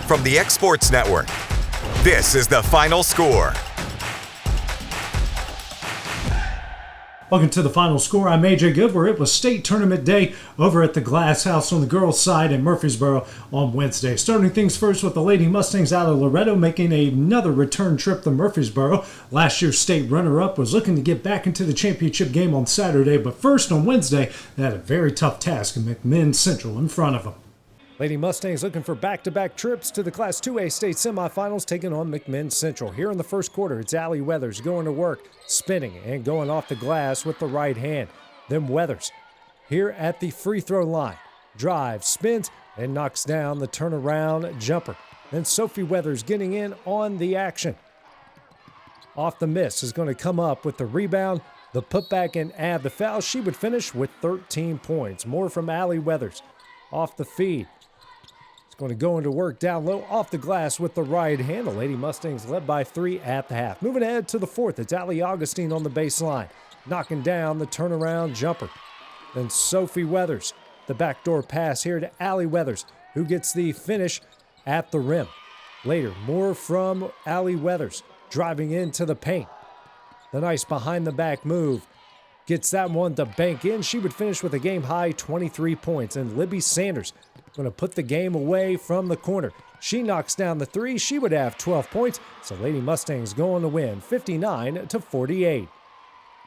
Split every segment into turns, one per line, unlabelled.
from the X Sports Network. This is The Final Score.
Welcome to The Final Score. I'm AJ Goodwhere. It was state tournament day over at the Glass House on the girls' side in Murfreesboro on Wednesday. Starting things first with the Lady Mustangs out of Loretto making another return trip to Murfreesboro. Last year's state runner-up was looking to get back into the championship game on Saturday, but first on Wednesday, they had a very tough task in McMinn Central in front of them. Lady Mustangs looking for back-to-back trips to the Class 2A state semifinals, taking on McMinn Central. Here in the first quarter, it's Allie Weathers going to work, spinning and going off the glass with the right hand. Then Weathers here at the free throw line. Drives, spins, and knocks down the turnaround jumper. Then Sophie Weathers getting in on the action. Off the miss is going to come up with the rebound, the putback, and add the foul. She would finish with 13 points. More from Allie Weathers. Off the feed. Going to go into work down low off the glass with the right hand. The Lady Mustangs led by 3 at the half. Moving ahead to the fourth, it's Allie Augustine on the baseline, knocking down the turnaround jumper. Then Sophie Weathers, the backdoor pass here to Allie Weathers, who gets the finish at the rim. Later, more from Allie Weathers, driving into the paint. The nice behind-the-back move gets that one to bank in. She would finish with a game-high 23 points. And Libby Sanders going to put the game away from the corner. She knocks down the three. She would have 12 points. So Lady Mustangs going to win 59-48.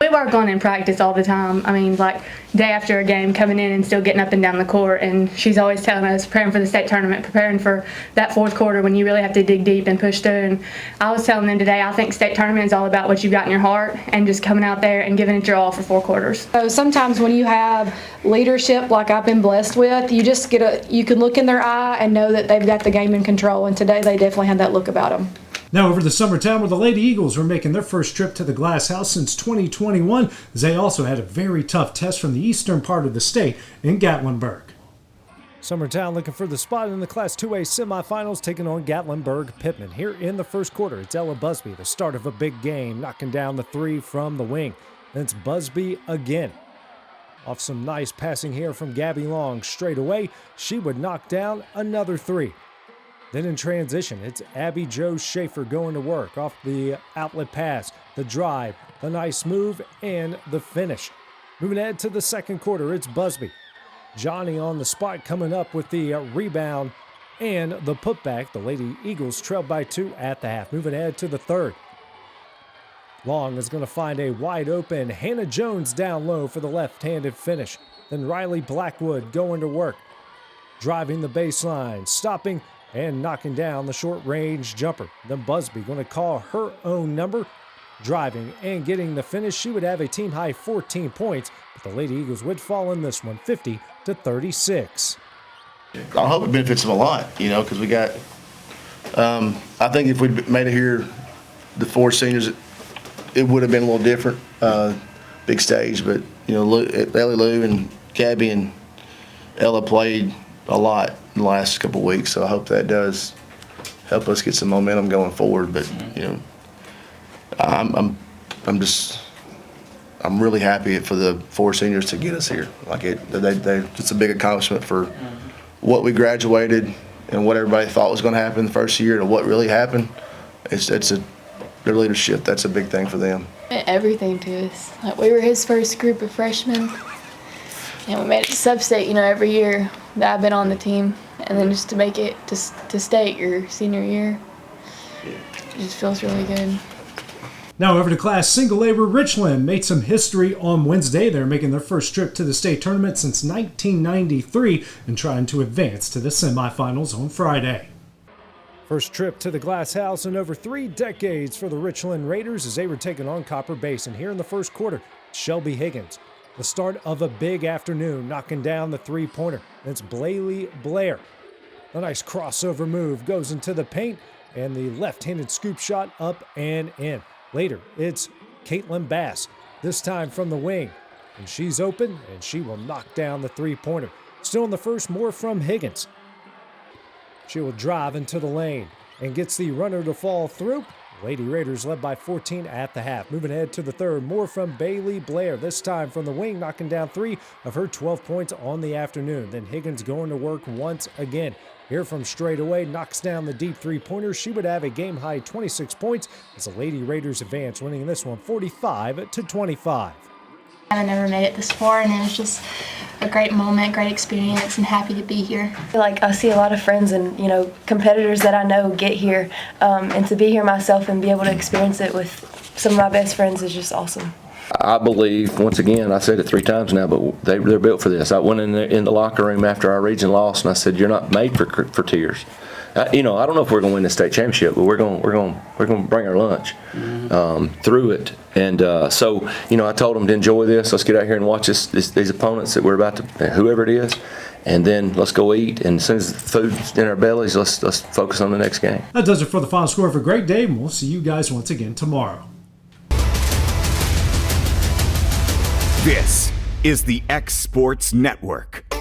We work on in practice all the time. I mean, like day after a game, coming in and still getting up and down the court. And she's always telling us, preparing for the state tournament, preparing for that fourth quarter when you really have to dig deep and push through. And I was telling them today, I think state tournament is all about what you've got in your heart and just coming out there and giving it your all for 4 quarters.
So sometimes when you have leadership like I've been blessed with, you just you can look in their eye and know that they've got the game in control. And today they definitely had that look about them.
Now over to Summertown, where the Lady Eagles were making their first trip to the Glass House since 2021, as they also had a very tough test from the eastern part of the state in Gatlinburg. Summertown looking for the spot in the Class 2A semifinals, taking on Gatlinburg-Pittman. Here in the first quarter, it's Ella Busby, the start of a big game, knocking down the three from the wing. Then it's Busby again. Off some nice passing here from Gabby Long straight away, she would knock down another three. Then in transition, it's Abby Jo Schaefer going to work off the outlet pass, the drive, the nice move, and the finish. Moving ahead to the second quarter, it's Busby. Johnny on the spot coming up with the rebound and the putback. The Lady Eagles trailed by 2 at the half. Moving ahead to the third. Long is going to find a wide open Hannah Jones down low for the left-handed finish. Then Riley Blackwood going to work. Driving the baseline, stopping, and knocking down the short-range jumper. Then Busby going to call her own number, driving and getting the finish. She would have a team-high 14 points, but the Lady Eagles would fall in this one 50-36.
I hope it benefits them a lot, because we got I think if we'd made it here, the 4 seniors, it would have been a little different, big stage, but, Ellie Lou and Gabby and Ella played a lot in the last couple of weeks, so I hope that does help us get some momentum going forward. But I'm really happy for the 4 seniors to get us here. Like it's a big accomplishment for what we graduated and what everybody thought was going to happen the first year to what really happened. Their leadership. That's a big thing for them.
Everything to us. Like we were his first group of freshmen, and we made it to sub-state, every year that I've been on the team. And then just to make it to state your senior year, it just feels really good.
Now over to Class Single A, where Richland made some history on Wednesday. They're making their first trip to the state tournament since 1993 and trying to advance to the semifinals on Friday. First trip to the Glass House in over 3 decades for the Richland Raiders as they were taking on Copper Basin. Here in the first quarter, Shelby Higgins. The start of a big afternoon, knocking down the three-pointer. It's Blaley Blair. A nice crossover move goes into the paint, and the left-handed scoop shot up and in. Later, it's Caitlin Bass, this time from the wing. And she's open, and she will knock down the three-pointer. Still in the first, more from Higgins. She will drive into the lane and gets the runner to fall through. Lady Raiders led by 14 at the half. Moving ahead to the third, more from Bailey Blair, this time from the wing, knocking down 3 of her 12 points on the afternoon. Then Higgins going to work once again. Here from straight away, knocks down the deep three-pointer. She would have a game-high 26 points as the Lady Raiders advance, winning this one 45-25.
I never made it this far, and it was just a great moment, great experience, and happy to be here.
Like, I see a lot of friends and, competitors that I know get here, and to be here myself and be able to experience it with some of my best friends is just awesome.
I believe, once again, I said it 3 times now, but they're built for this. I went in the locker room after our region lost, and I said, "You're not made for tears." I don't know if we're going to win the state championship, but we're going to bring our lunch through it. And so, I told them to enjoy this. Let's get out here and watch these opponents that we're about to, whoever it is, and then let's go eat. And as soon as the food's in our bellies, let's focus on the next game.
That does it for the final score of a great day, and we'll see you guys once again tomorrow.
This is the X Sports Network.